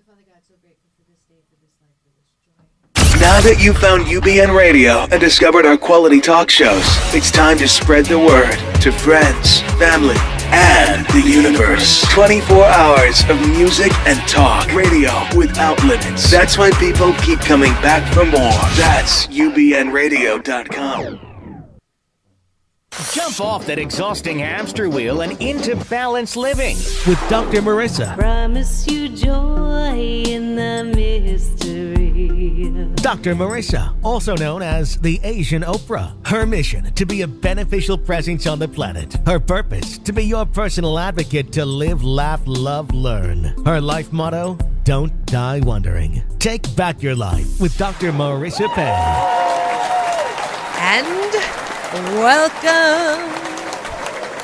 Father God, so grateful for this day, for this life, for this joy. Now that you've found UBN Radio and discovered our quality talk shows, it's time to spread the word to friends, family, and the universe. 24 hours of music and talk radio without limits. That's why people keep coming back for more. That's ubnradio.com. Jump off that exhausting hamster wheel and into balanced living with Dr. Marissa. Promise you joy in the mystery. Dr. Marissa, also known as the Asian Oprah. Her mission, to be a beneficial presence on the planet. Her purpose, to be your personal advocate to live, laugh, love, learn. Her life motto, don't die wondering. Take back your life with Dr. Marissa Penn. And welcome.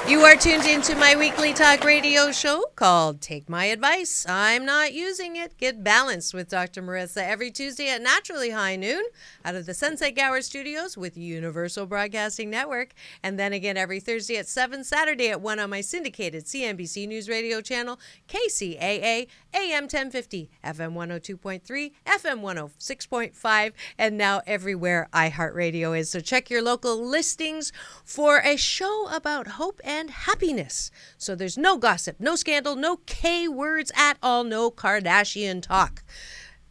You are tuned into my weekly talk radio show called Take My Advice. I'm not using it. Get balanced with Dr. Marissa every Tuesday at naturally high noon out of the Sunset Gower Studios with Universal Broadcasting Network. And then again every Thursday at 7, Saturday at 1 on my syndicated CNBC News Radio channel, KCAA, AM 1050, FM 102.3, FM 106.5, and now everywhere iHeartRadio is. So check your local listings for a show about hope and happiness. So there's no gossip, no scandal, no K words at all, no Kardashian talk.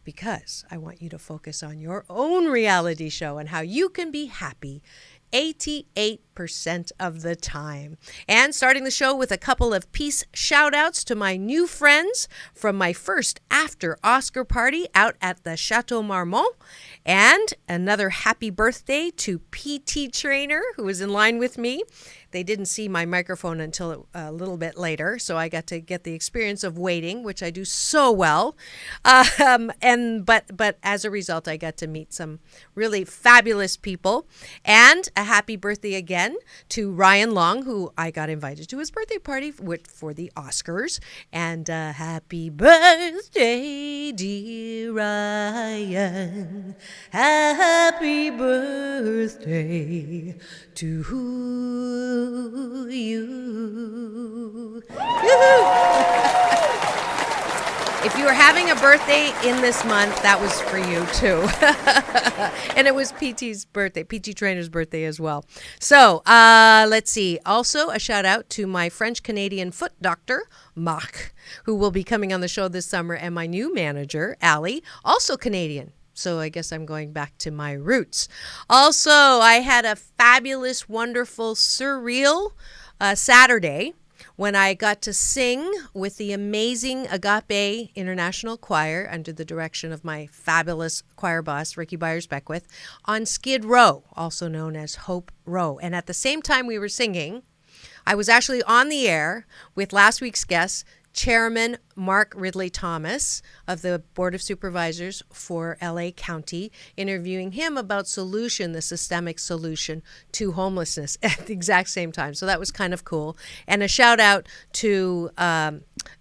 Because I want you to focus on your own reality show and how you can be happy 88% of the time. And starting the show with a couple of peace shout outs to my new friends from my first after Oscar party out at the Chateau Marmont. And another happy birthday to PT Trainer, who was in line with me. They didn't see my microphone until a little bit later, so I got to get the experience of waiting, which I do so well. But as a result, I got to meet some really fabulous people. And a happy birthday again to Ryan Long, who I got invited to his birthday party for the Oscars. And happy birthday, dear Ryan. Happy birthday to you. If you were having a birthday in this month, that was for you too. And it was PT's birthday, PT Trainer's birthday as well. So let's see. Also a shout out to my French-Canadian foot doctor, Marc, who will be coming on the show this summer, and my new manager, Ali, also Canadian. So I guess I'm going back to my roots. Also, I had a fabulous, wonderful, surreal Saturday when I got to sing with the amazing Agape International Choir under the direction of my fabulous choir boss, Ricky Byers-Beckwith, on Skid Row, also known as Hope Row. And at the same time we were singing, I was actually on the air with last week's guest, Chairman Mark Ridley Thomas of the Board of Supervisors for LA County, interviewing him about the systemic solution to homelessness at the exact same time. So that was kind of cool. And a shout out to a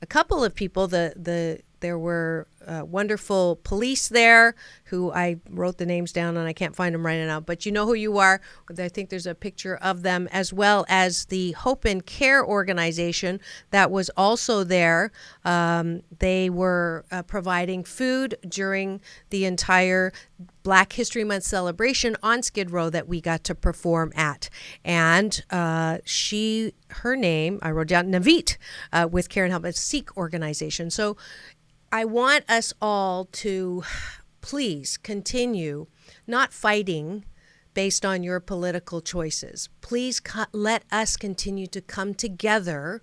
couple of people. There were wonderful police there who I wrote the names down and I can't find them right now, but you know who you are. I think there's a picture of them, as well as the Hope and Care organization that was also there. They were providing food during the entire Black History Month celebration on Skid Row that we got to perform at. And her name, I wrote down, Navit, with Care and Help, a Sikh organization. So I want us all to please continue not fighting based on your political choices. Please let us continue to come together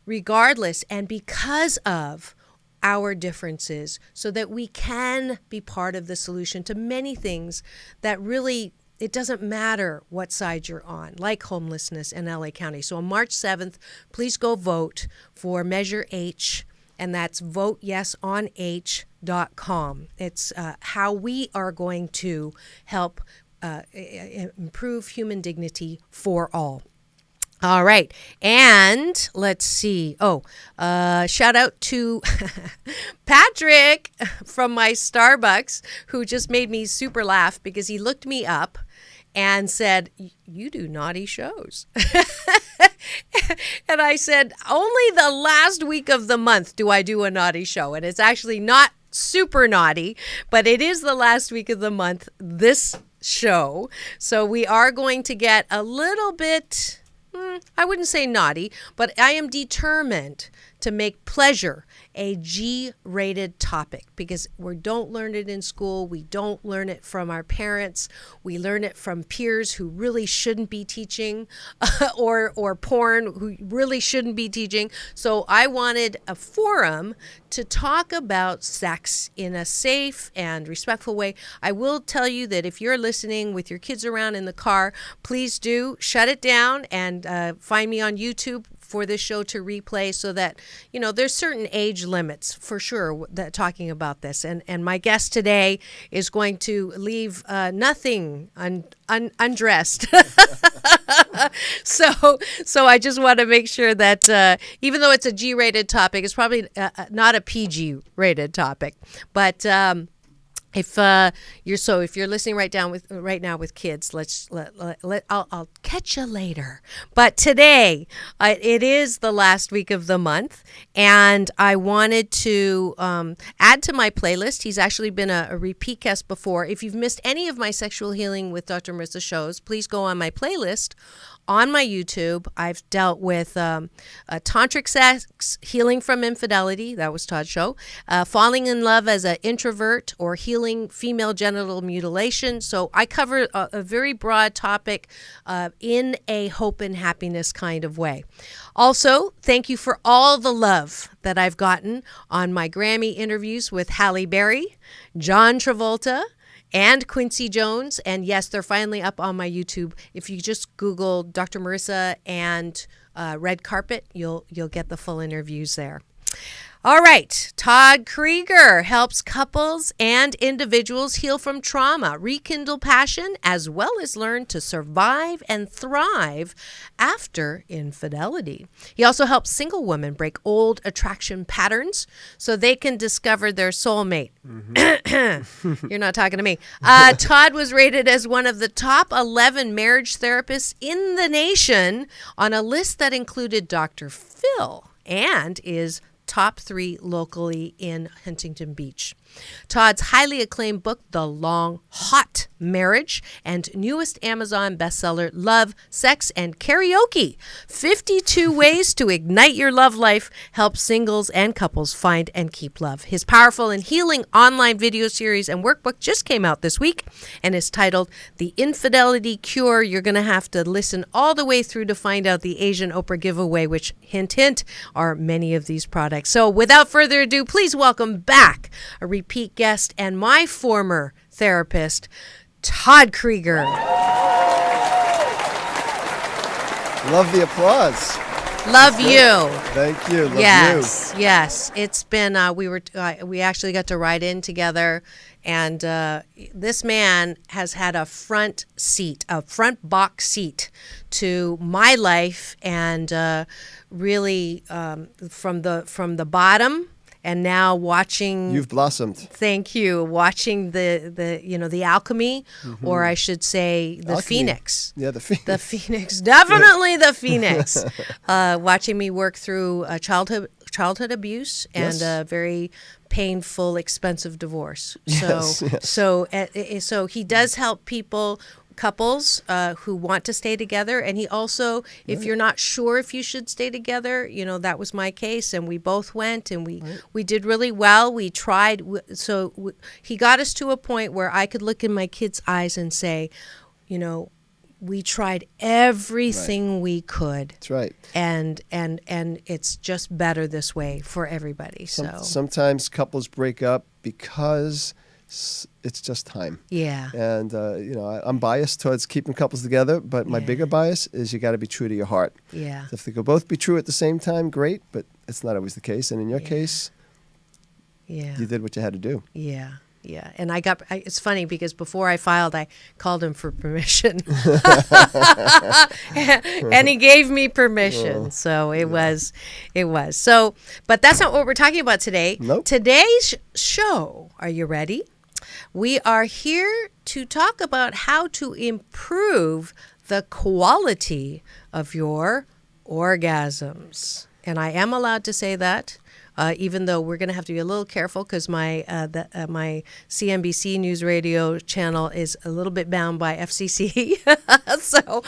regardless and because of our differences so that we can be part of the solution to many things that really, it doesn't matter what side you're on, like homelessness in LA County. So on March 7th, please go vote for Measure H, and that's voteyesonH.com. It's how we are going to help improve human dignity for all. All right. And let's see. Shout out to Patrick from my Starbucks, who just made me super laugh because he looked me up and said, "You do naughty shows." And I said, only the last week of the month do I do a naughty show. And it's actually not super naughty, but it is the last week of the month, this show. So we are going to get a little bit, I wouldn't say naughty, but I am determined to make pleasure a G-rated topic because we don't learn it in school. We don't learn it from our parents. We learn it from peers who really shouldn't be teaching or porn who really shouldn't be teaching. So I wanted a forum to talk about sex in a safe and respectful way. I will tell you that if you're listening with your kids around in the car, please do shut it down and find me on YouTube for this show to replay so that, there's certain age limits for sure that talking about this. And my guest today is going to leave nothing undressed. So I just want to make sure that even though it's a G-rated topic, it's probably not a PG-rated topic. But if you're listening right now with kids, I'll catch you later. But today, it is the last week of the month, and I wanted to add to my playlist. He's actually been a repeat guest before. If you've missed any of my Sexual Healing with Dr. Marissa shows, please go on my playlist. On my YouTube, I've dealt with tantric sex, healing from infidelity, that was Todd's show, falling in love as an introvert, or healing female genital mutilation. So I cover a very broad topic in a hope and happiness kind of way. Also, thank you for all the love that I've gotten on my Grammy interviews with Halle Berry, John Travolta, and Quincy Jones. And yes, they're finally up on my YouTube. If you just Google Dr. Marissa and Red Carpet, you'll get the full interviews there. All right. Todd Creager helps couples and individuals heal from trauma, rekindle passion, as well as learn to survive and thrive after infidelity. He also helps single women break old attraction patterns so they can discover their soulmate. Mm-hmm. You're not talking to me. Todd was rated as one of the top 11 marriage therapists in the nation on a list that included Dr. Phil and is top 3 locally in Huntington Beach. Todd's highly acclaimed book, The Long Hot Marriage, and newest Amazon bestseller, Love, Sex, and Karaoke, 52 Ways to Ignite Your Love Life, help singles and couples find and keep love. His powerful and healing online video series and workbook just came out this week and is titled The Infidelity Cure. You're going to have to listen all the way through to find out the Asian Oprah giveaway, which, hint, hint, are many of these products. So without further ado, please welcome back a repeat guest and my former therapist, Todd Creager. Love the applause. Love you. Thank you. Love yes, you. Yes. It's been we actually got to ride in together, and this man has had a front box seat to my life, and really from the bottom. And now watching, you've blossomed. Thank you. Watching the alchemy, mm-hmm. or I should say the alchemy. Phoenix. Yeah, the Phoenix. The Phoenix, definitely the Phoenix. Watching me work through childhood abuse and a very painful, expensive divorce. Yes, so he does help couples who want to stay together, and he also, if you're not sure if you should stay together, that was my case, and we both went, and we did really well. We tried, he got us to a point where I could look in my kids' eyes and say, we tried everything we could. That's right. And it's just better this way for everybody. Sometimes couples break up because it's just time. Yeah. And, I'm biased towards keeping couples together, but my bigger bias is you got to be true to your heart. Yeah. If they could both be true at the same time, great, but it's not always the case. And in your case, you did what you had to do. Yeah. Yeah, and it's funny because before I filed, I called him for permission. And he gave me permission. So it was. So, but that's not what we're talking about today. Nope. Today's show, are you ready? We are here to talk about how to improve the quality of your orgasms. And I am allowed to say that. even though we're going to have to be a little careful because my my CNBC News Radio channel is a little bit bound by FCC. So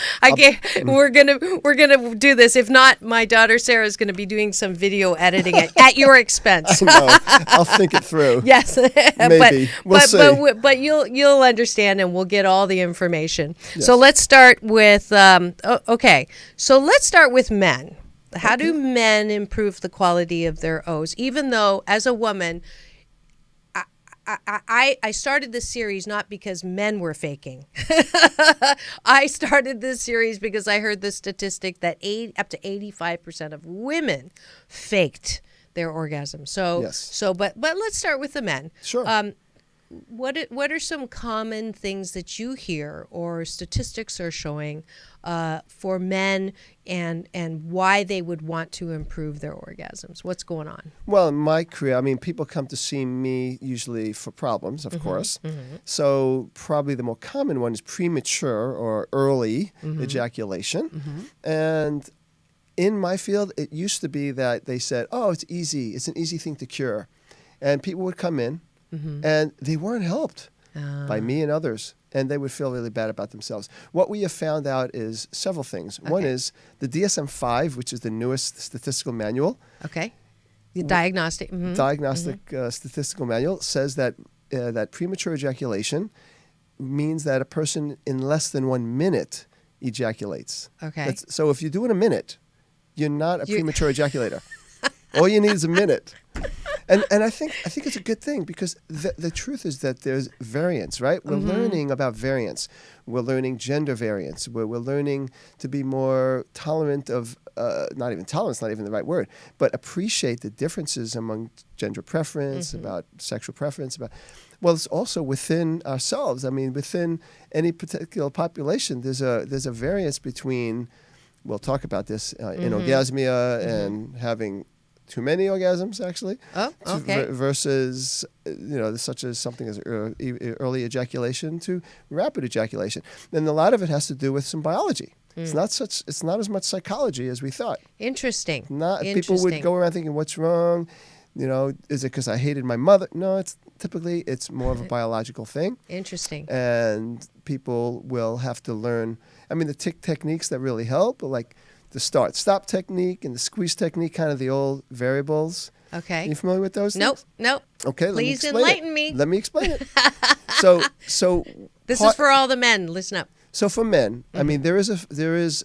we're gonna do this. If not, my daughter Sarah is going to be doing some video editing at your expense. I know. I'll think it through. Yes, Maybe. We'll see. But you'll understand, and we'll get all the information. Yes. So let's start with okay. So let's start with men. How do men improve the quality of their O's? Even though, as a woman, I started this series not because men were faking. I started this series because I heard the statistic that up to 85% of women faked their orgasm. So, yes. But let's start with the men. Sure. What are some common things that you hear or statistics are showing for men and why they would want to improve their orgasms? What's going on? Well, in my career, I mean, people come to see me usually for problems, of course. Mm-hmm. So probably the more common one is premature or early ejaculation. Mm-hmm. And in my field, it used to be that they said, oh, it's easy. It's an easy thing to cure. And people would come in. Mm-hmm. And they weren't helped by me and others, and they would feel really bad about themselves. What we have found out is several things. Okay. One is the DSM-5, which is the newest statistical manual. Okay. The diagnostic. Mm-hmm. Statistical manual says that that premature ejaculation means that a person in less than 1 minute ejaculates. Okay. So if you do it in a minute, you're not a premature ejaculator. All you need is a minute. And I think it's a good thing because the truth is that there's variance, right? We're learning about variance. We're learning gender variance. We're learning to be more tolerant of, not even tolerance, not even the right word, but appreciate the differences among gender preference, about sexual preference. Well, it's also within ourselves. I mean, within any particular population, there's a variance between, we'll talk about this, in orgasmia and having too many orgasms, actually. Oh, okay. Versus, such as something as early ejaculation to rapid ejaculation. And a lot of it has to do with some biology. It's not as much psychology as we thought. Interesting. People would go around thinking, what's wrong? Is it because I hated my mother? No, it's more of a biological thing. Interesting. And people will have to learn. I mean, the techniques that really help, like the start-stop technique and the squeeze technique, kind of the old variables. Okay. Are you familiar with those things? Nope. Okay, please enlighten me. Let me explain it. So this is for all the men. Listen up. So for men, I mean, there is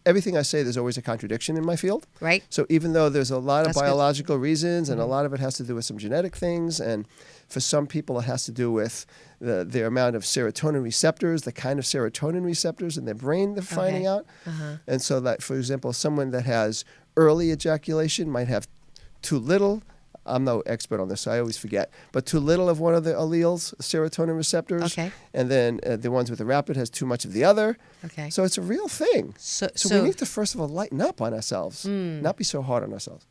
everything I say. There's always a contradiction in my field. Right. So even though there's a lot of biological reasons, and a lot of it has to do with some genetic things, and for some people it has to do with the amount of serotonin receptors, the kind of serotonin receptors in their brain they're finding out. And so that, for example, someone that has early ejaculation might have too little. I'm no expert on this, so I always forget. But too little of one of the alleles, serotonin receptors. Okay. And then the ones with the rapid has too much of the other. Okay. So it's a real thing. So we need to, first of all, lighten up on ourselves, not be so hard on ourselves.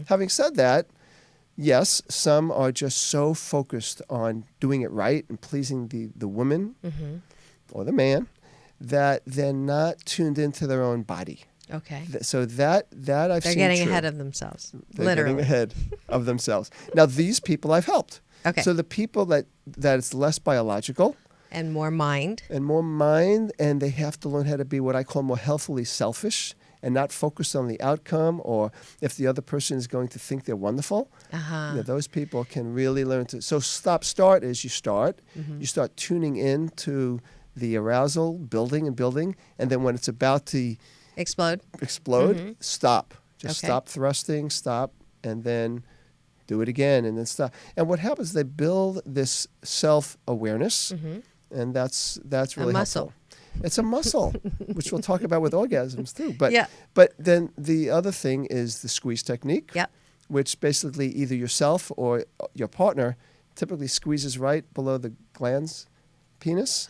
Having said that, yes, some are just so focused on doing it right and pleasing the woman or the man that they're not tuned into their own body. Okay. So that I've They're seen getting true. ahead of themselves. They're literally. getting ahead of themselves. Now, these people I've helped. Okay. So the people that it's less biological. And more mind. And they have to learn how to be what I call more healthily selfish and not focus on the outcome or if the other person is going to think they're wonderful. Those people can really learn to. So start is you start. You start tuning in to the arousal, building, and then when it's about to explode, stop. Just stop thrusting, stop, and then do it again, and then stop. And what happens is they build this self-awareness, and that's really a muscle. helpful. It's a muscle, which we'll talk about with orgasms too. But yeah. But then the other thing is the squeeze technique, which basically either yourself or your partner typically squeezes right below the glans penis.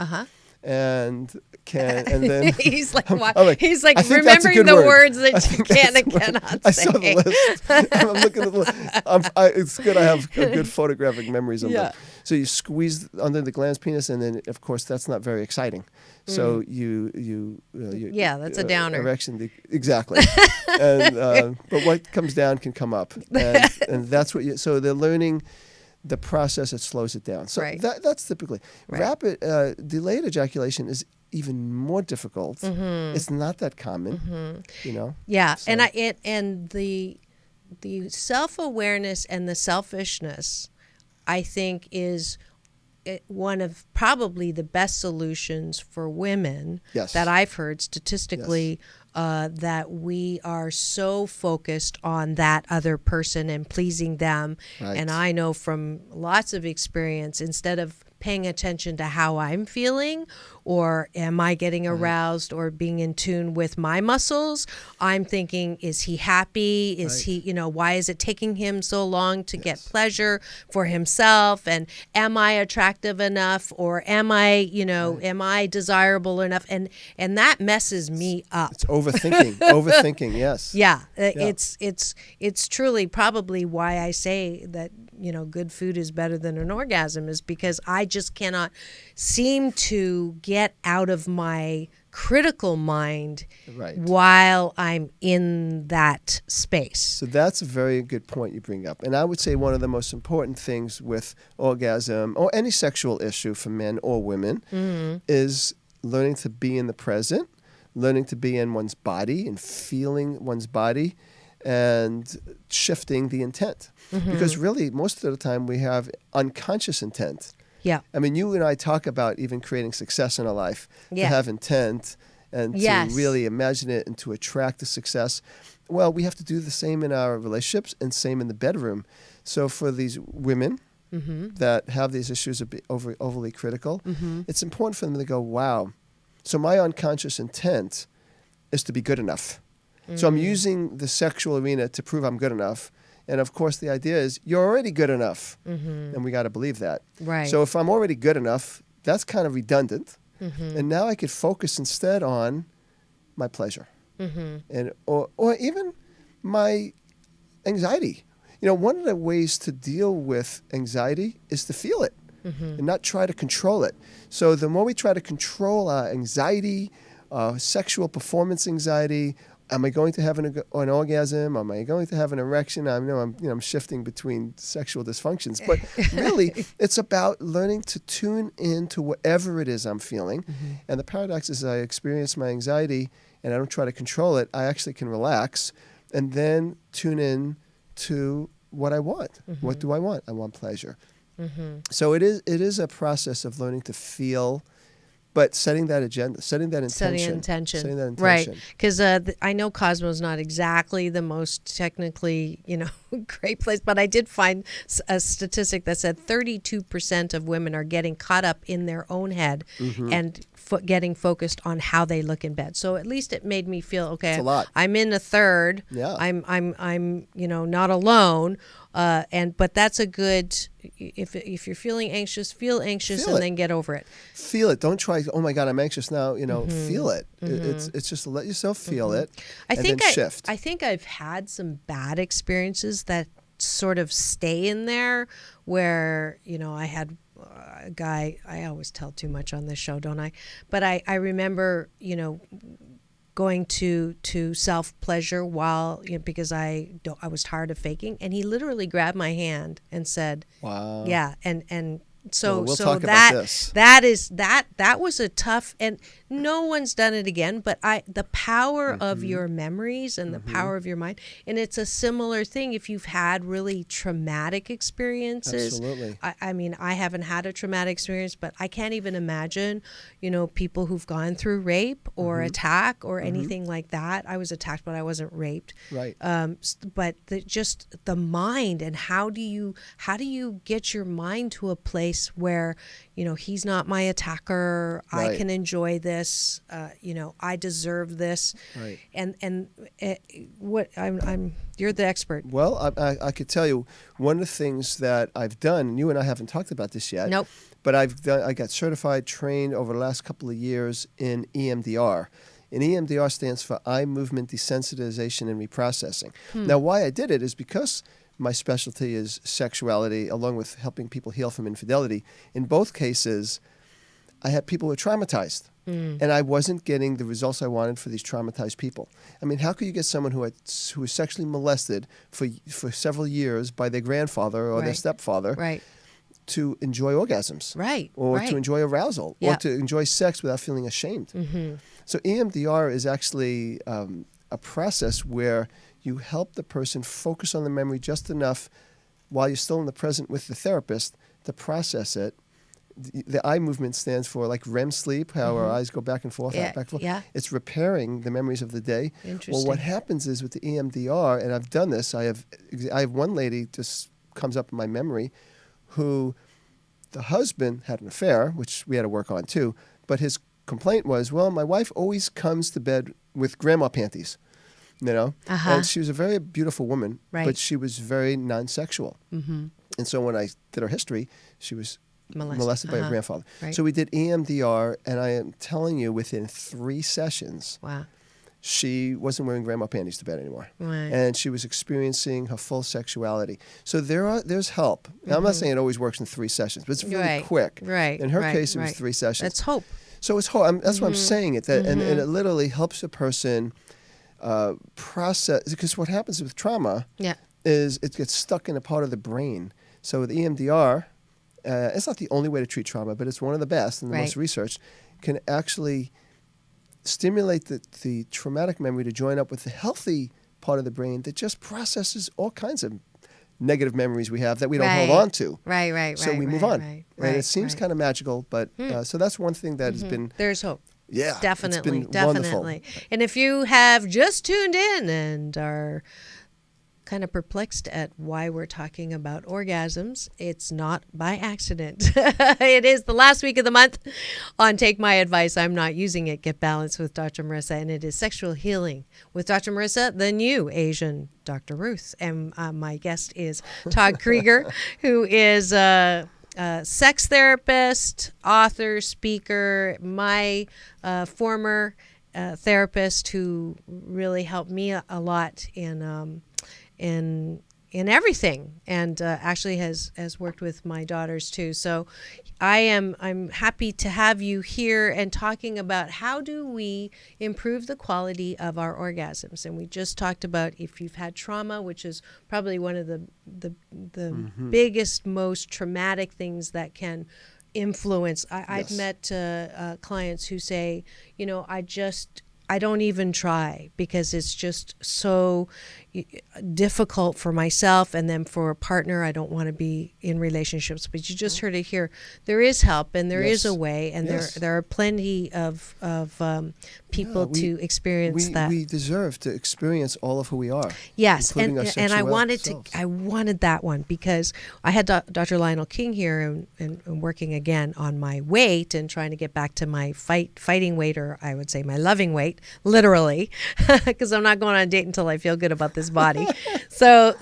and then he's like, I'm why? He's like I think that's a remembering good the word. words I that you think can that's and the word. cannot I say. saw the list. I'm looking at the list. It's good I have good photographic memories of them. So you squeeze under the glans penis, and then of course that's not very exciting. So you that's a downer. Erection exactly. And but what comes down can come up, and that's what so they're learning the process that slows it down. So that's typically rapid delayed ejaculation is even more difficult. It's not that common, you know. Yeah, So. and the self-awareness and the selfishness, I think, is one of probably the best solutions for women that I've heard statistically. That we are so focused on that other person and pleasing them. Right. And I know from lots of experience, instead of paying attention to how I'm feeling, or am I getting aroused or being in tune with my muscles, I'm thinking, is he happy? Is he, why is it taking him so long to get pleasure for himself? And am I attractive enough? Or am I, am I desirable enough? And that messes me up. It's overthinking, yes. Yeah. It's truly probably why I say that, good food is better than an orgasm, is because I just cannot seem to get out of my critical mind while I'm in that space. So that's a very good point you bring up. And I would say one of the most important things with orgasm or any sexual issue for men or women is learning to be in the present, learning to be in one's body and feeling one's body, and shifting the intent. Because really, most of the time, we have unconscious intent. Yeah. I mean, you and I talk about even creating success in our life, to have intent and to really imagine it and to attract the success. Well, we have to do the same in our relationships and same in the bedroom. So for these women that have these issues of overly critical, it's important for them to go, wow, so my unconscious intent is to be good enough. So I'm using the sexual arena to prove I'm good enough. And of course, the idea is you're already good enough. And we got to believe that. Right. So if I'm already good enough, that's kind of redundant. And now I could focus instead on my pleasure and or even my anxiety. One of the ways to deal with anxiety is to feel it and not try to control it. So the more we try to control our anxiety, sexual performance anxiety, am I going to have an orgasm? Am I going to have an erection? I know I'm shifting between sexual dysfunctions, but really it's about learning to tune into whatever it is I'm feeling. And the paradox is I experience my anxiety and I don't try to control it. I actually can relax and then tune in to what I want. What do I want? I want pleasure. So it is a process of learning to feel, but setting that agenda, setting that intention. Right. Because I know Cosmo's not exactly the most technically, great place, but I did find a statistic that said 32% of women are getting caught up in their own head and getting focused on how they look in bed. So at least it made me feel, okay, I'm in a third. Yeah. I'm not alone. But that's a good, if you're feeling anxious, feel anxious and then get over it. Feel it. Don't try, oh my God, I'm anxious now. Feel it. It's just to let yourself feel it then shift. I think I've had some bad experiences that sort of stay in there where, I had a guy, I always tell too much on this show, don't I? But I remember, going to self-pleasure while, because I was tired of faking, and he literally grabbed my hand and said, wow. Yeah. And so we'll so talk that about this. that was a tough, and no one's done it again, but the power of your memories and the power of your mind, and it's a similar thing if you've had really traumatic experiences. Absolutely. I mean, I haven't had a traumatic experience, but I can't even imagine, people who've gone through rape or attack or anything like that. I was attacked, but I wasn't raped. Right. But just the mind, and how do you get your mind to a place place where, he's not my attacker. I Right. can enjoy this. I deserve this. Right. And what you're the expert. Well, I could tell you one of the things that I've done, and you and I haven't talked about this yet. Nope. But I got certified, trained over the last couple of years in EMDR. And EMDR stands for Eye Movement Desensitization and Reprocessing. Now, why I did it is because my specialty is sexuality, along with helping people heal from infidelity. In both cases, I had people who were traumatized. And I wasn't getting the results I wanted for these traumatized people. I mean, how could you get someone who was sexually molested for several years by their grandfather or their Right. stepfather Right. to enjoy orgasms? Right. Or right. to enjoy arousal, Yeah. or to enjoy sex without feeling ashamed. So EMDR is actually a process where you help the person focus on the memory just enough while you're still in the present with the therapist to process it. The eye movement stands for like REM sleep, how our eyes go back and forth, Yeah, back and forth. yeah. It's repairing the memories of the day. Interesting. Well, what happens is with the EMDR, and I've done this, I have one lady just comes up in my memory who the husband had an affair, which we had to work on too, but his complaint was, well, my wife always comes to bed with grandma panties, and she was a very beautiful woman, Right. but she was very non-sexual. And so when I did her history, she was molested by her grandfather. Right. So we did EMDR, and I am telling you, within 3 sessions, Wow. she wasn't wearing grandma panties to bed anymore. Right. And she was experiencing her full sexuality. So there's help. Now, I'm not saying it always works in 3 sessions, but it's really Right. quick. Right. In her right, case, it was right. 3 sessions. That's hope. So it's hard. That's why I'm saying it. And it literally helps a person process. Because what happens with trauma Yeah. is it gets stuck in a part of the brain. So with EMDR, it's not the only way to treat trauma, but it's one of the best and the most Right. researched, can actually stimulate the traumatic memory to join up with the healthy part of the brain that just processes all kinds of negative memories we have that we don't hold Right. on to. Right. So we move right, on. Right. And it seems kind of magical, but so that's one thing that has been, There's hope. yeah, Definitely, it's been wonderful. definitely. And if you have just tuned in and are kind of perplexed at why we're talking about orgasms, it's not by accident. It is the last week of the month on Take My Advice, I'm Not Using It, Get Balanced with Dr. Marissa, and it is Sexual Healing with Dr. Marissa, the new Asian Dr. Ruth. And my guest is Todd Creager, who is a sex therapist, author, speaker, my former therapist who really helped me a lot in everything, and actually has worked with my daughters too. So I'm happy to have you here and talking about how do we improve the quality of our orgasms. And we just talked about if you've had trauma, which is probably one of the biggest, most traumatic things that can influence. I've met clients who say, I don't even try because it's just so difficult for myself, and then for a partner, I don't want to be in relationships. But you just heard it here. There is help, and there is a way, and there are plenty of people to experience that. We deserve to experience all of who we are. Yes, including our and I sexual wanted selves. I wanted that one because I had Dr. Lionel King here and working again on my weight and trying to get back to my fighting weight, or I would say my loving weight, literally, because I'm not going on a date until I feel good about this body. So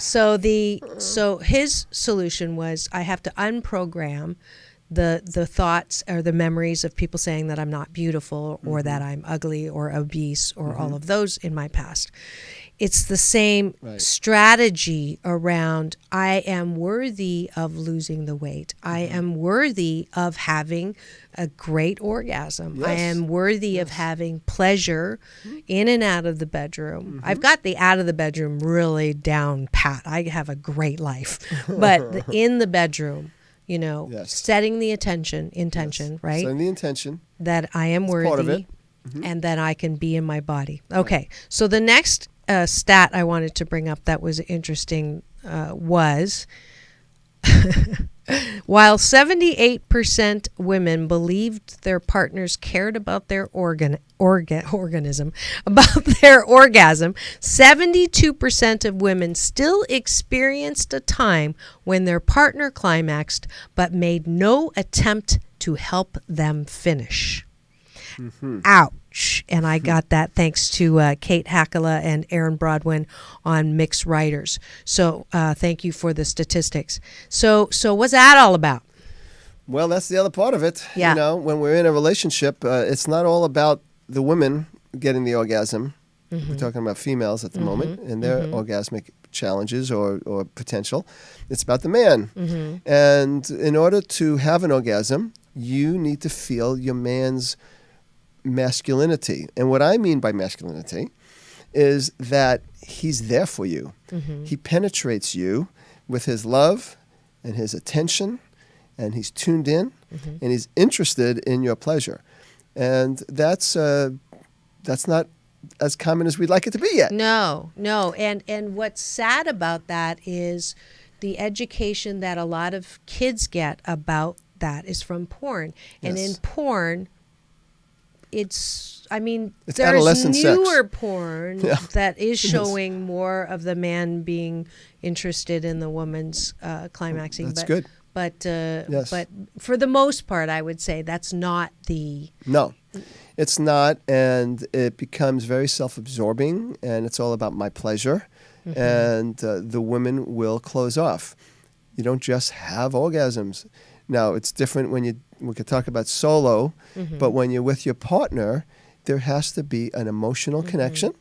his solution was I have to unprogram the thoughts or the memories of people saying that I'm not beautiful or that I'm ugly or obese or all of those in my past. It's the same strategy around I am worthy of losing the weight. I am worthy of having a great orgasm. Yes. I am worthy of having pleasure in and out of the bedroom. I've got the out of the bedroom really down pat. I have a great life. But in the bedroom, setting the intention, right? Setting the intention. That I am It's part of worthy it. and that I can be in my body. Okay, so the next stat I wanted to bring up that was interesting was, While 78% women believed their partners cared about their organism, 72% of women still experienced a time when their partner climaxed but made no attempt to help them finish. Ouch. And I got that thanks to Kate Hackala and Aaron Broadwin on Mixed Writers. So thank you for the statistics. So what's that all about? Well, that's the other part of it. Yeah. You know, when we're in a relationship, it's not all about the women getting the orgasm. We're talking about females at the moment and their orgasmic challenges or potential. It's about the man. And in order to have an orgasm, you need to feel your man's masculinity. And what I mean by masculinity is that he's there for you. He penetrates you with his love and his attention, and he's tuned in, and he's interested in your pleasure. And that's not as common as we'd like it to be yet. No. And what's sad about that is the education that a lot of kids get about that is from porn. And in porn, it's there's adolescent newer sex. porn that is showing more of the man being interested in the woman's climaxing. That's good. But Yes. but for the most part, I would say that's not the... No, it's not, and it becomes very self-absorbing, and it's all about my pleasure, and the women will close off. You don't just have orgasms. Now, it's different when we could talk about solo, but when you're with your partner, there has to be an emotional connection.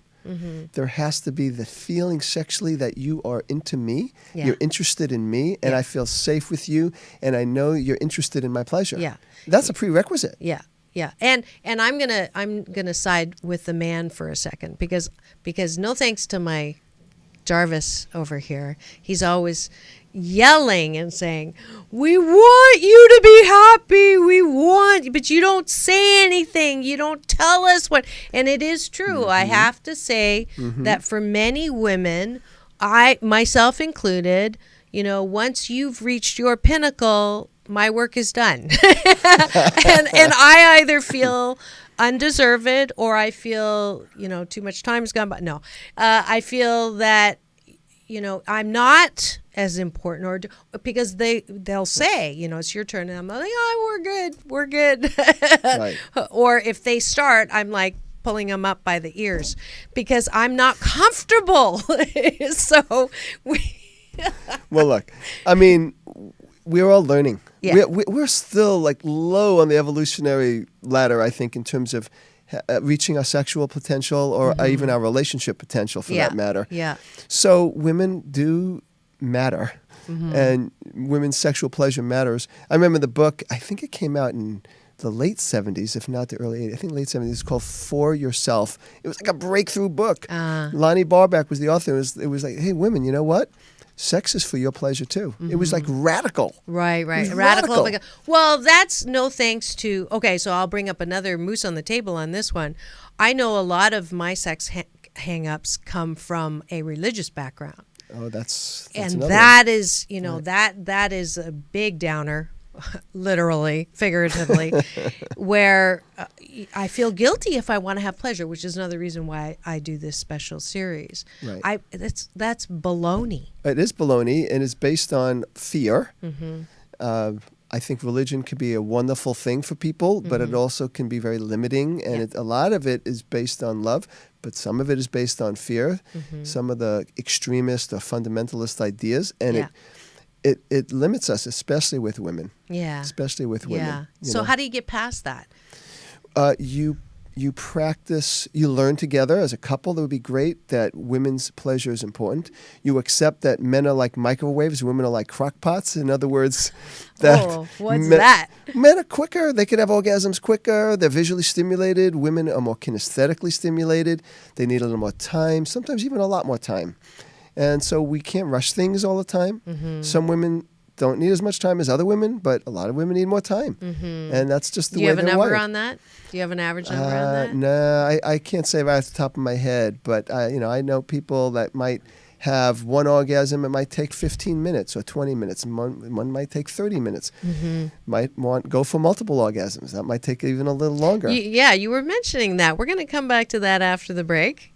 There has to be the feeling sexually that you are into me, you're interested in me, and I feel safe with you, and I know you're interested in my pleasure. Yeah. That's a prerequisite. Yeah. And I'm gonna side with the man for a second because no thanks to my Jarvis over here, he's always yelling and saying, "We want you to be happy. We want," but you don't say anything. You don't tell us what. And it is true. I have to say that for many women, I myself included, once you've reached your pinnacle, my work is done. and I either feel undeserved or I feel, too much time has gone by. No, I feel that, I'm not as important, because they'll say, it's your turn, and I'm like, oh, we're good. Right. Or if they start, I'm like pulling them up by the ears because I'm not comfortable. So Well, look, we're all learning. Yeah. We're still like low on the evolutionary ladder, I think, in terms of reaching our sexual potential or even our relationship potential, for that matter. Yeah. So women do matter, and women's sexual pleasure matters. I remember the book, I think it came out in the late 70s, if not the early 80s. I think late 70s. It's called For Yourself. It was like a breakthrough book. Lonnie Barback was the author. It was like, hey, women, you know what? Sex is for your pleasure too. It was like radical. Right. It was Radical. radical. Well, that's no thanks to. Okay, so I'll bring up another moose on the table on this one. I know a lot of my sex hang-ups come from a religious background. Oh, that's And another that one. is, that is a big downer, literally, figuratively, where I feel guilty if I want to have pleasure, which is another reason why I do this special series. Right. That's baloney. It is baloney, and it's based on fear. I think religion could be a wonderful thing for people, but it also can be very limiting, and a lot of it is based on love, but some of it is based on fear, some of the extremist or fundamentalist ideas, and it limits us, especially with women. Yeah. Especially with women. Yeah. you So know. how do you get past that? You practice, you learn together as a couple. That would be great, that women's pleasure is important. You accept that men are like microwaves, women are like crock pots. In other words, that what's that? Men are quicker. They can have orgasms quicker. They're visually stimulated. Women are more kinesthetically stimulated. They need a little more time, sometimes even a lot more time. And so we can't rush things all the time. Some women don't need as much time as other women, but a lot of women need more time. And that's just the Do you way have a they're number wired. on that? Do you have an average number on that? No, I can't say right off the top of my head, but I know people that might have one orgasm, it might take 15 minutes or 20 minutes. One might take 30 minutes. Might go for multiple orgasms. That might take even a little longer. Yeah, you were mentioning that. We're going to come back to that after the break.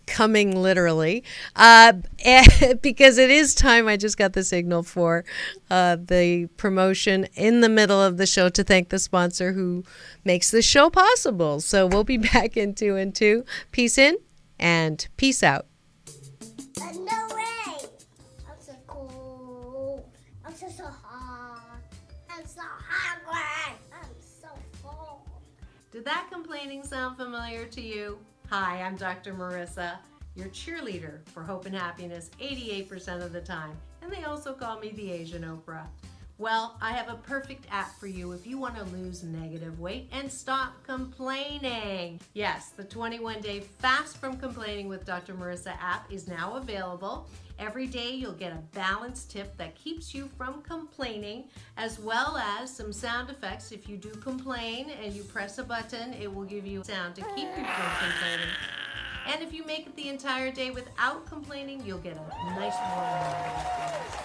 Coming literally, because it is time. I just got the signal for the promotion in the middle of the show to thank the sponsor who makes the show possible. So we'll be back in 2 and 2. Peace in and peace out. No way! I'm so cool. I'm so hot. I'm so hungry. I'm so full. Did that complaining sound familiar to you? Hi, I'm Dr. Marissa, your cheerleader for hope and happiness 88% of the time. And they also call me the Asian Oprah. Well, I have a perfect app for you if you want to lose negative weight and stop complaining. Yes, the 21-day Fast from Complaining with Dr. Marissa app is now available. Every day you'll get a balanced tip that keeps you from complaining, as well as some sound effects. If you do complain and you press a button, it will give you a sound to keep you from complaining. And if you make it the entire day without complaining, you'll get a nice warm experience.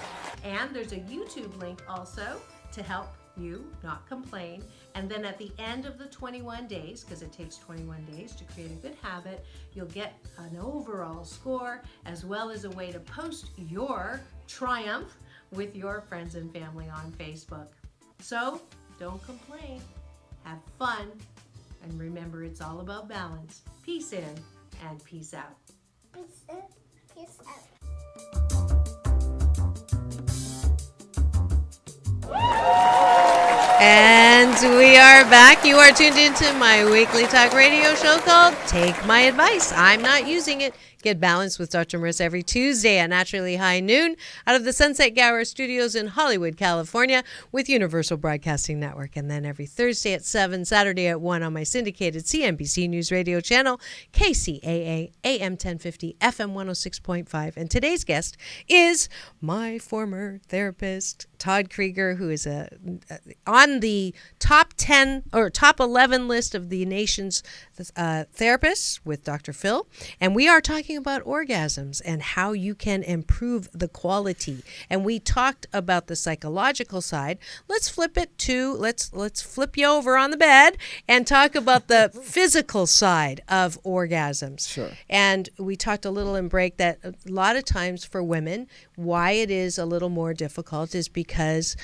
And there's a YouTube link also to help you not complain. And then at the end of the 21 days, because it takes 21 days to create a good habit, you'll get an overall score as well as a way to post your triumph with your friends and family on Facebook. So don't complain, have fun, and remember it's all about balance. Peace in and peace out. Peace in, peace out. And we are back. You are tuned into my weekly talk radio show called Take My Advice. I'm not using it. Get balanced with Dr. Marissa every Tuesday at naturally high noon out of the Sunset Gower Studios in Hollywood, California with Universal Broadcasting Network. And then every Thursday at 7, Saturday at 1 on my syndicated CNBC News Radio channel, KCAA, AM 1050, FM 106.5. And today's guest is my former therapist, Todd Creager, who is on the top 10 or top 11 list of the nation's therapists with Dr. Phil. And we are talking about orgasms and how you can improve the quality. And we talked about the psychological side. Let's flip it to, let's flip you over on the bed and talk about the physical side of orgasms. Sure. And we talked a little in break that a lot of times for women, why it is a little more difficult is because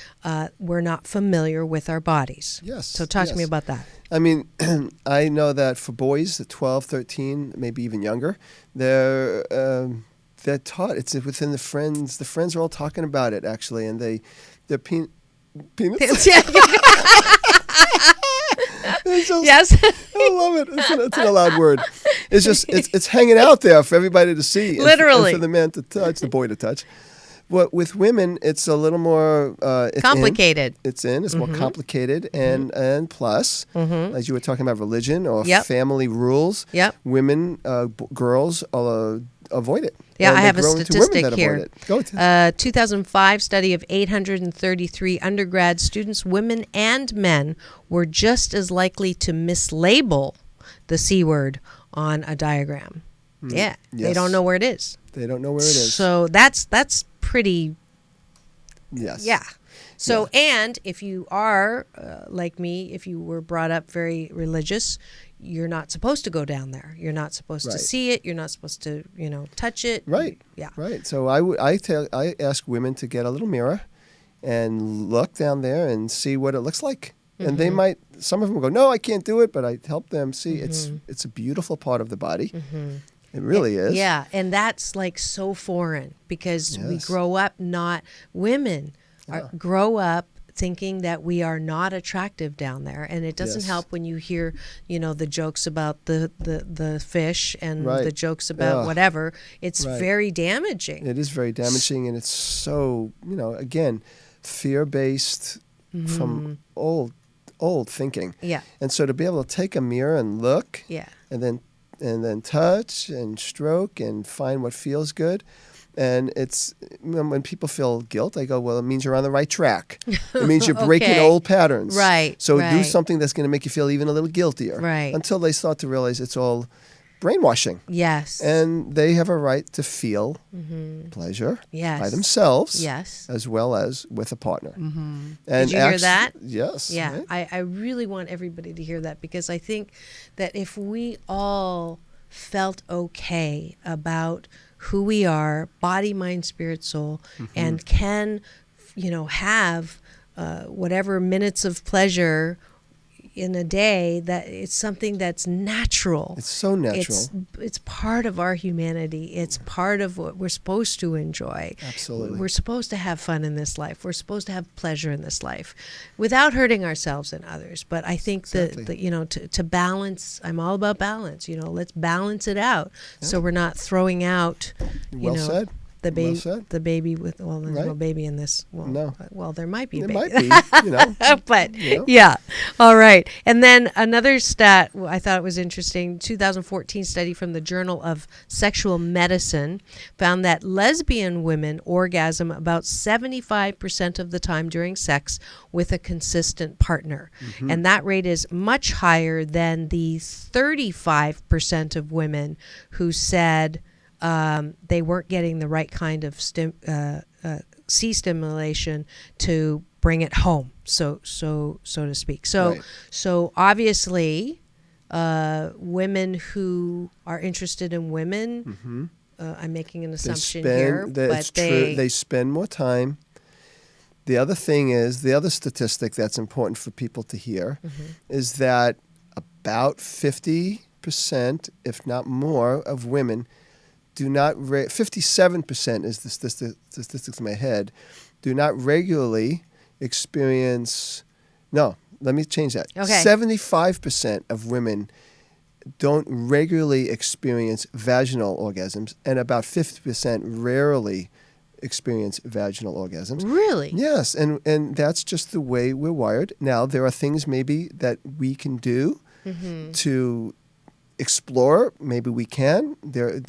we're not familiar with our bodies. Yes. So talk to me about that. I mean, I know that for boys, 12, 13, maybe even younger, they're taught. It's within the friends. The friends are all talking about it, actually, and their penis. Yes. I love it. It's an allowed word. It's just it's hanging out there for everybody to see. Literally. And for the man to touch, the boy to touch. Well, with women, it's a little more complicated. It's more complicated, and plus, as you were talking about religion or family rules, women, girls avoid it. Yeah, and I have a grow into women statistic that here. avoid it. Go ahead. 2005 study of 833 undergrad students, women and men, were just as likely to mislabel the C word on a diagram. Yeah, they don't know where it is. They don't know where it is. So that's pretty. Yes. Yeah. So, and if you are like me, if you were brought up very religious, you're not supposed to go down there. You're not supposed to see it. You're not supposed to, touch it. Right. Yeah. Right. So I ask women to get a little mirror and look down there and see what it looks like. And they might, some of them will go, no, I can't do it, but I help them see it's a beautiful part of the body. It really is. Yeah, and that's like so foreign because we grow up women grow up thinking that we are not attractive down there, and it doesn't help when you hear, the jokes about the fish and the jokes about whatever. It's very damaging. It is very damaging, and it's so, again, fear-based from old thinking. Yeah. And so to be able to take a mirror and look, and then touch and stroke and find what feels good. And it's when people feel guilt, I go, well, it means you're on the right track. It means you're breaking old patterns. Right. So do something that's going to make you feel even a little guiltier. Right. Until they start to realize it's all brainwashing. Yes. And they have a right to feel pleasure Yes. by themselves, Yes. as well as with a partner. And Did you hear that? Yes. Yeah, right? I really want everybody to hear that, because I think that if we all felt okay about who we are, body, mind, spirit, soul, and can, have whatever minutes of pleasure in a day, that it's something that's natural. It's so natural. It's part of our humanity. It's part of what we're supposed to enjoy. Absolutely. We're supposed to have fun in this life. We're supposed to have pleasure in this life without hurting ourselves and others. But I think Exactly. that to balance, I'm all about balance. Let's balance it out so we're not throwing out, Well said. the baby, Well said. the baby with, well, there's no Right. baby in this. Well, No. Well, there might be a It baby. might be, But know. yeah, all right. And then another stat I thought was interesting. 2014 study from the Journal of Sexual Medicine found that lesbian women orgasm about 75% of the time during sex with a consistent partner, and that rate is much higher than the 35% of women who said they weren't getting the right kind of C stimulation to bring it home, so to speak. So Right. so obviously, women who are interested in women, I'm making an assumption here, but it's true. They spend more time. The other thing is, the other statistic that's important for people to hear is that about 50%, if not more, of women do not, 57% is the statistics in my head, do not regularly experience, no, let me change that. Okay. 75% of women don't regularly experience vaginal orgasms, and about 50% rarely experience vaginal orgasms. really, Yes, and that's just the way we're wired. Now, there are things maybe that we can do to explore. Maybe we can.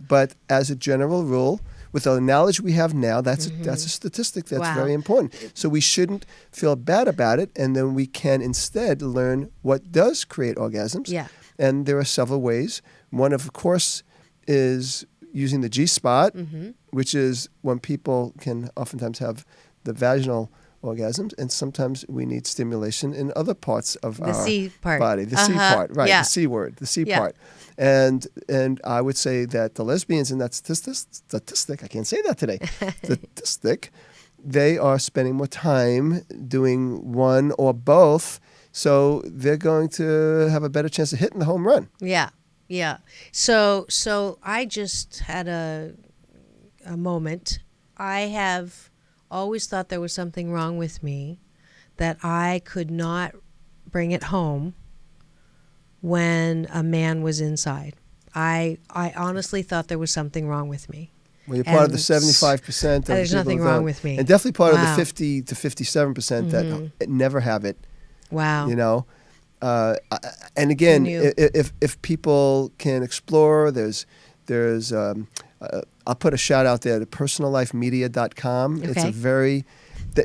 But as a general rule, with the knowledge we have now, that's a statistic that's Wow. very important. So we shouldn't feel bad about it, and then we can instead learn what does create orgasms. Yeah. And there are several ways. One, of course, is using the G-spot, which is when people can oftentimes have the vaginal orgasms, and sometimes we need stimulation in other parts of The our C part. body. The C Uh-huh. part, right? Yeah. The C word, the C Yeah. part. And I would say that the lesbians in that statistic, I can't say that today, statistic, they are spending more time doing one or both, so they're going to have a better chance of hitting the home run. Yeah, yeah. So I just had a moment. I have always thought there was something wrong with me, that I could not bring it home when a man was inside. I honestly thought there was something wrong with me. Well, you're part of the And 75% of there's people nothing who wrong don't. with me. And definitely part of Wow. the 50 to 57% that never have it. Wow. You know, and again, Can you- if people can explore, there's I'll put a shout out there to personallifemedia.com. It's Okay. a very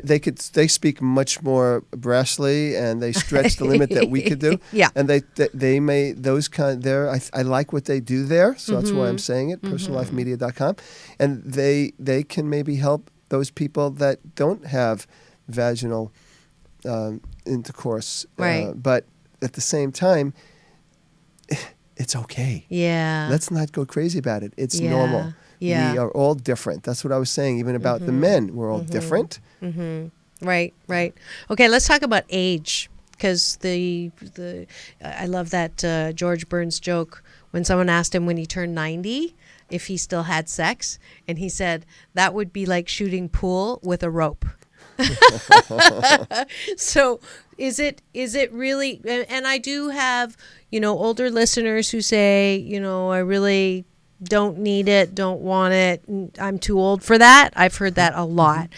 they speak much more brassly, and they stretch the limit that we could do. Yeah. And they may those kind there. I like what they do there, so that's why I'm saying it. Personallifemedia.com, and they can maybe help those people that don't have vaginal intercourse, Right. but at the same time, it's okay. Yeah. Let's not go crazy about it. It's Yeah. normal. Yeah. We are all different. That's what I was saying. Even about the men, we're all different. Right, right. Okay, let's talk about age, because I love that George Burns joke when someone asked him when he turned 90 if he still had sex, and he said that would be like shooting pool with a rope. So is it really, and I do have older listeners who say I really don't need it, don't want it, I'm too old for that. I've heard that a lot.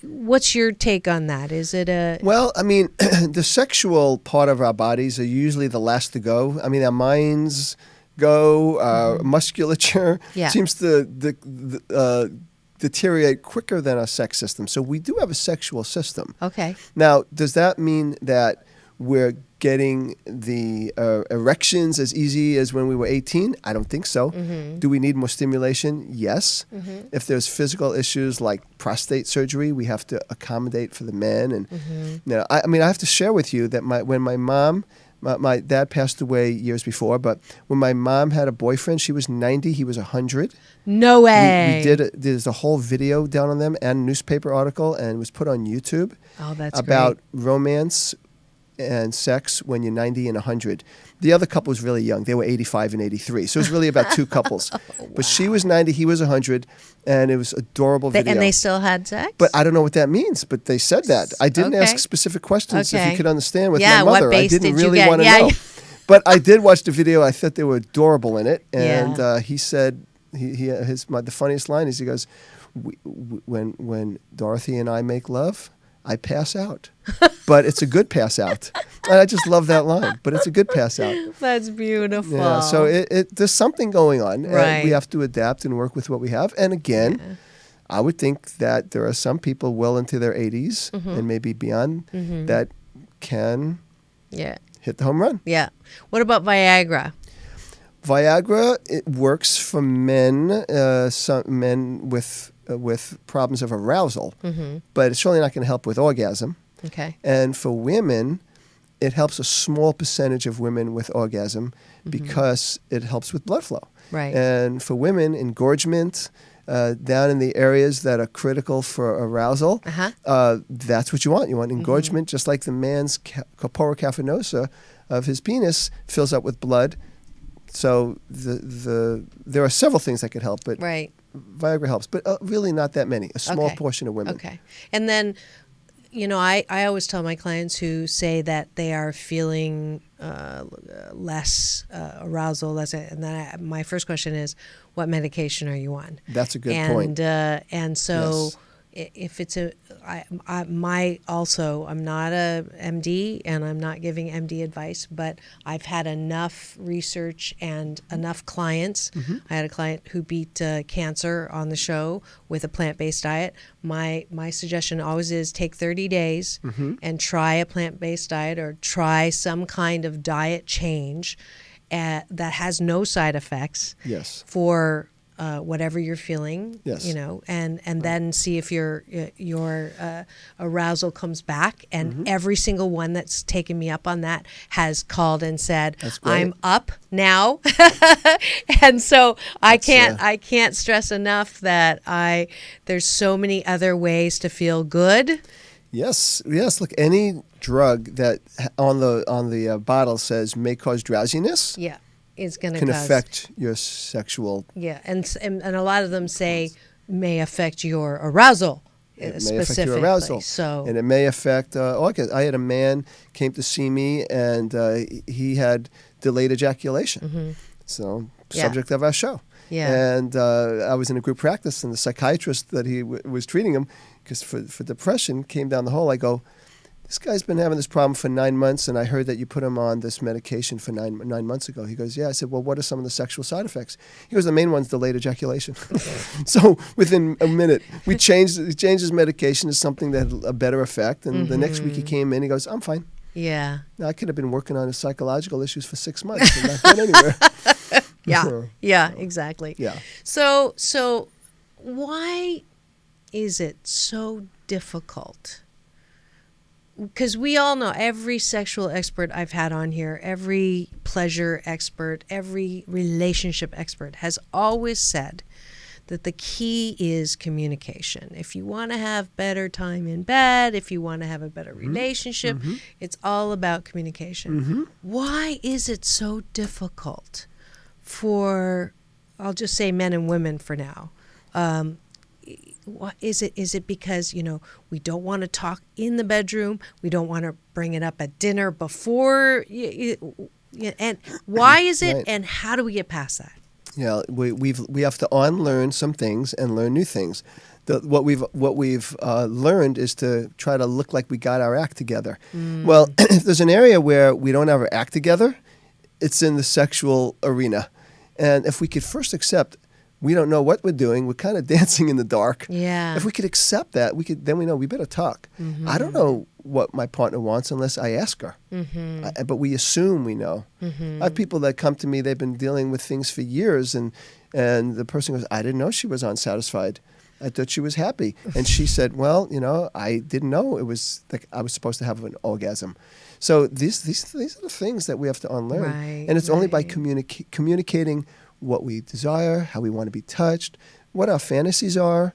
What's your take on that? Is it a... Well, I mean, the sexual part of our bodies are usually the last to go. I mean, our minds go, our musculature Yeah. seems to deteriorate quicker than our sex system. So we do have a sexual system. Okay. Now, does that mean that we're getting the erections as easy as when we were 18? I don't think so. Do we need more stimulation? Yes. If there's physical issues like prostate surgery, we have to accommodate for the men. And I mean, I have to share with you that when my mom, my dad passed away years before, but when my mom had a boyfriend, she was 90, he was 100. No way. There's a whole video down on them and a newspaper article, and it was put on YouTube about romance and sex when you're 90 and 100. The other couple was really young. They were 85 and 83. So it was really about two couples. But she was 90, he was 100, and it was adorable video. And they still had sex? But I don't know what that means, but they said that. I didn't ask specific questions if you could understand with my mother. What base I didn't did you really get? want to know. But I did watch the video. I thought they were adorable in it. And he said, the funniest line is he goes, when Dorothy and I make love, I pass out. But it's a good pass out. And I just love that line. But it's a good pass out. That's beautiful. Yeah, so there's something going on. Right. And we have to adapt and work with what we have. And again, I would think that there are some people well into their 80s and maybe beyond that can hit the home run. Yeah. What about Viagra? Viagra, it works for men, some men with problems of arousal, but it's certainly not going to help with orgasm. Okay. And for women, it helps a small percentage of women with orgasm because it helps with blood flow. Right. And for women, engorgement down in the areas that are critical for arousal, that's what you want. You want engorgement, just like the man's corpora cavernosa of his penis fills up with blood. So there are several things that could help, but Viagra helps, but really not that many, a small portion of women. Okay. And then, I always tell my clients who say that they are feeling less arousal, and then my first question is, what medication are you on? That's a good point. And so if it's I'm not a MD and I'm not giving MD advice, but I've had enough research and enough clients. I had a client who beat cancer on the show with a plant-based diet. My suggestion always is take 30 days and try a plant-based diet or try some kind of diet change that has no side effects for whatever you're feeling, and then see if your arousal comes back. And every single one that's taken me up on that has called and said, "I'm up now," and so I can't stress enough that there's so many other ways to feel good. Yes. Look, any drug that on the bottle says may cause drowsiness. Yeah. Is going to can affect your sexual. Yeah, and a lot of them say may affect your arousal. It may affect your arousal. And it may affect. I had a man came to see me, and he had delayed ejaculation. So subject of our show. Yeah. And I was in a group practice, and the psychiatrist that he was treating him, because for depression, came down the hall. I go, this guy's been having this problem for 9 months, and I heard that you put him on this medication for 9 months ago. He goes, yeah. I said, well, what are some of the sexual side effects? He goes, the main one's delayed ejaculation. So within a minute, he changed his medication to something that had a better effect, and the next week he came in, he goes, I'm fine. Yeah. Now, I could have been working on his psychological issues for 6 months and not going anywhere. Yeah, exactly. Yeah. So why is it so difficult? Because we all know, every sexual expert I've had on here, every pleasure expert, every relationship expert has always said that the key is communication. If you want to have better time in bed, if you want to have a better relationship, it's all about communication. Why is it so difficult for, I'll just say men and women for now? Is it because, we don't want to talk in the bedroom, we don't want to bring it up at dinner before, and why is it, and how do we get past that? Yeah, we have to unlearn some things and learn new things. What we've learned is to try to look like we got our act together. Well, if there's an area where we don't have our act together, it's in the sexual arena. And if we could first accept We don't know what we're doing. We're kind of dancing in the dark. Yeah. If we could accept that, then we know we better talk. I don't know what my partner wants unless I ask her. But we assume we know. I have people that come to me, they've been dealing with things for years, and the person goes, I didn't know she was unsatisfied. I thought she was happy. And she said, well, I didn't know it was like I was supposed to have an orgasm. So these are the things that we have to unlearn. Right, and it's only by communicating what we desire, how we want to be touched, what our fantasies are,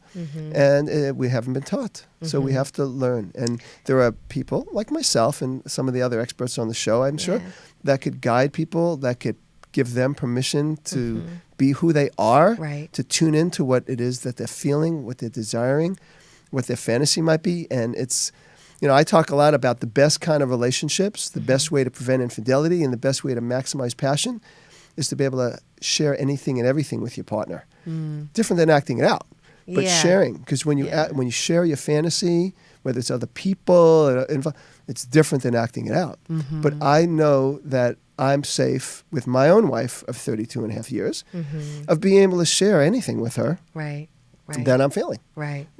and we haven't been taught. So we have to learn. And there are people like myself and some of the other experts on the show, I'm sure, that could guide people, that could give them permission to be who they are, to tune into what it is that they're feeling, what they're desiring, what their fantasy might be. And it's, I talk a lot about the best kind of relationships, the best way to prevent infidelity, and the best way to maximize passion is to be able to share anything and everything with your partner. Different than acting it out, but sharing. Because when you share your fantasy, whether it's other people, it's different than acting it out. But I know that I'm safe with my own wife of 32 and a half years of being able to share anything with her that I'm feeling.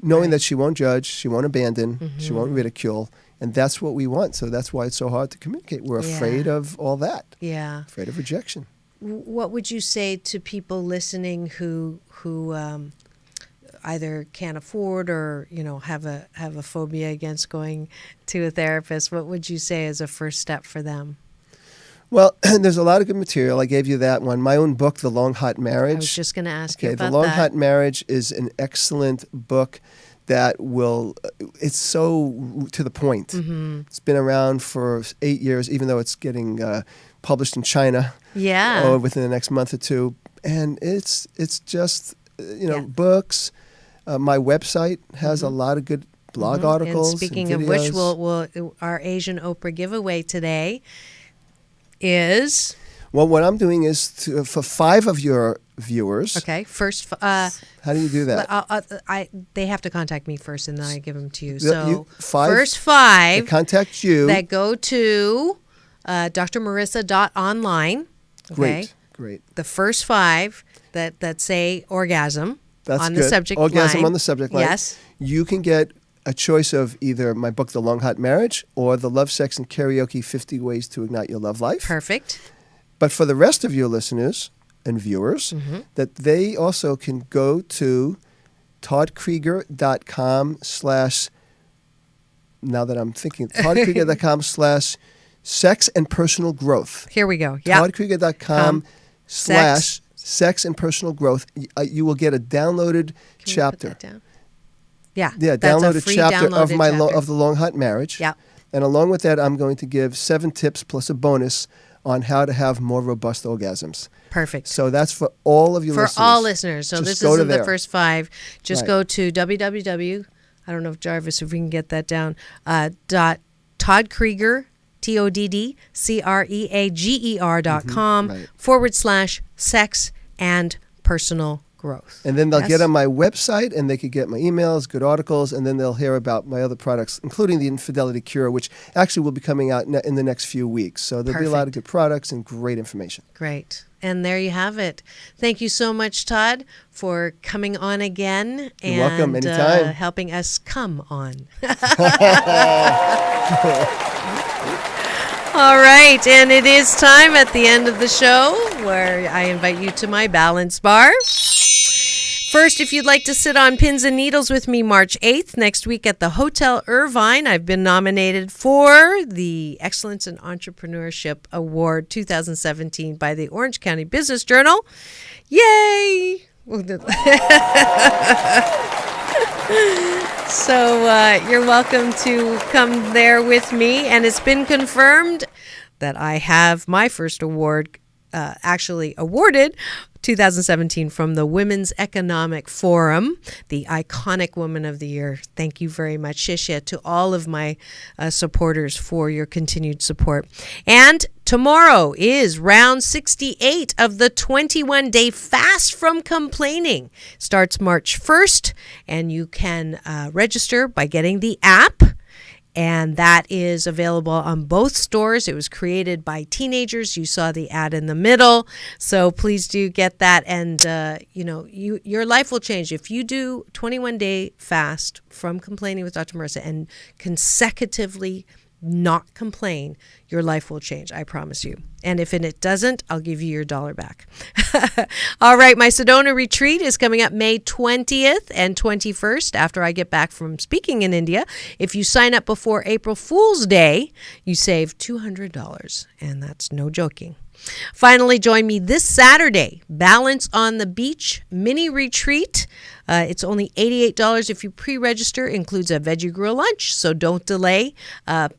Knowing that she won't judge, she won't abandon, she won't ridicule. And that's what we want. So that's why it's so hard to communicate. We're afraid of all that. Afraid of rejection. What would you say to people listening who either can't afford or have a phobia against going to a therapist? What would you say is a first step for them? Well, there's a lot of good material. I gave you that one. My own book, The Long Hot Marriage. I was just going to ask you about that. The Long Hot Marriage is an excellent book that it's so to the point. It's been around for 8 years, even though it's getting published in China within the next month or two. And it's just, books. My website has a lot of good blog articles. And speaking and of which, our Asian Oprah giveaway today is... Well, what I'm doing is for 5 of your viewers. Okay, first... how do you do that? They have to contact me first, and then I give them to you. First 5 contact you that go to drmarissa.online. Okay? Great. The first 5 that say orgasm on good. the subject orgasm line. On the subject line. Yes. You can get a choice of either my book, The Long Hot Marriage, or The Love, Sex, and Karaoke 50 Ways to Ignite Your Love Life. Perfect. But for the rest of your listeners and viewers, that they also can go to toddcreager.com/ now that I'm thinking, toddcreager.com/ sex and personal growth. Here we go. Yeah. toddcreager.com/ sex and personal growth. You will get a downloaded chapter. You put that down? Yeah. Yeah, that's downloaded a free chapter downloaded of chapter. of The Long Hot Marriage. Yeah. And along with that, I'm going to give 7 tips plus a bonus on how to have more robust orgasms. Perfect. So that's for all of your listeners. For all listeners. So Just this isn't the there. first 5. Just Right. go to www. I don't know if Jarvis, if we can get that down. Todd Creager, TODDCREAGER.com / sex and personal growth. And then they'll Yes? get on my website, and they could get my emails, good articles, and then they'll hear about my other products, including the Infidelity Cure, which actually will be coming out in the next few weeks. So there'll be a lot of good products and great information. Great. And there you have it. Thank you so much, Todd, for coming on again. You're welcome. Anytime. Helping us come on. All right. And it is time at the end of the show where I invite you to my balance bar. First, if you'd like to sit on pins and needles with me March 8th, next week at the Hotel Irvine, I've been nominated for the Excellence in Entrepreneurship Award 2017 by the Orange County Business Journal. Yay! So you're welcome to come there with me. And it's been confirmed that I have my first award actually awarded 2017 from the Women's Economic Forum, the Iconic Woman of the Year. Thank you very much, Shisha, to all of my supporters for your continued support. And tomorrow is round 68 of the 21-day Fast from Complaining. Starts March 1st, and you can register by getting the app. And that is available on both stores. It was created by teenagers. You saw the ad in the middle. So please do get that. And, your life will change. If you do 21-day fast from Complaining with Dr. Marissa and consecutively not complain, your life will change. I promise you. And if it doesn't, I'll give you your $1 back. All right. My Sedona retreat is coming up May 20th and 21st after I get back from speaking in India. If you sign up before April Fool's Day, you save $200. And that's no joking. Finally, join me this Saturday, Balance on the Beach mini retreat. It's only $88 if you pre-register. Includes a veggie grill lunch, so don't delay. I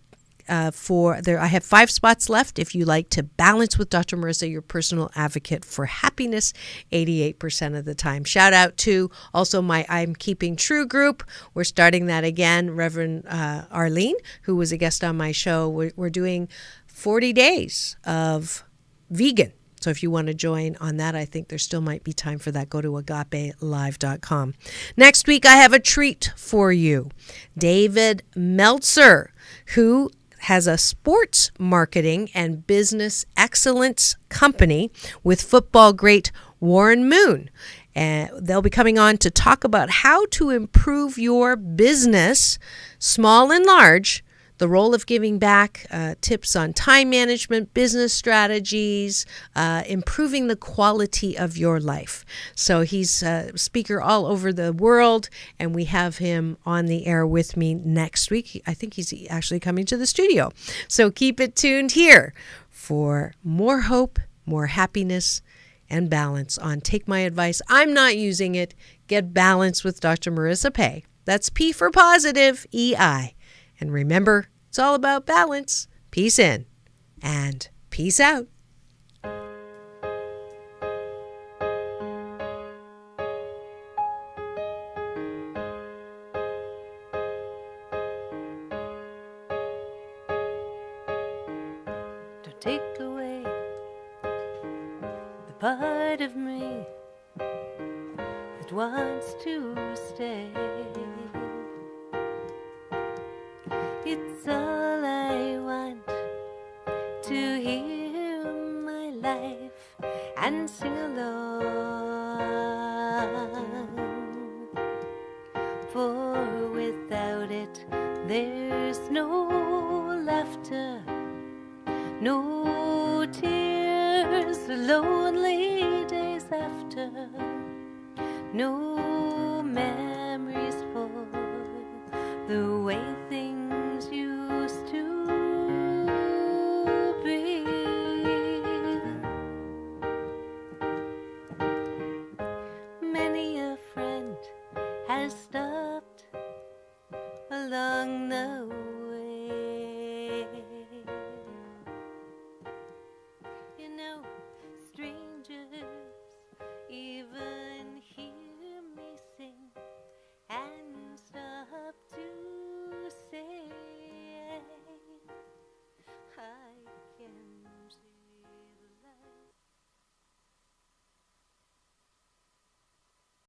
have 5 spots left if you like to balance with Dr. Marissa, your personal advocate for happiness 88% of the time. Shout out to also my I'm Keeping True group. We're starting that again. Reverend Arlene, who was a guest on my show, we're doing 40 days of vegan. So if you want to join on that, I think there still might be time for that. Go to agapelive.com. Next week, I have a treat for you. David Meltzer, who has a sports marketing and business excellence company with football great Warren Moon. And they'll be coming on to talk about how to improve your business, small and large, the role of giving back, tips on time management, business strategies, improving the quality of your life. So he's a speaker all over the world, and we have him on the air with me next week. I think he's actually coming to the studio. So keep it tuned here for more hope, more happiness, and balance on Take My Advice. I'm not using it. Get Balance with Dr. Marissa Pay. That's P for positive, EI. And remember, it's all about balance. Peace in and peace out. To take away the part of me that wants to stay. It's all I want, to hear my life and sing along. For without it, there's no laughter, no tears, lonely days after, no memories for the way things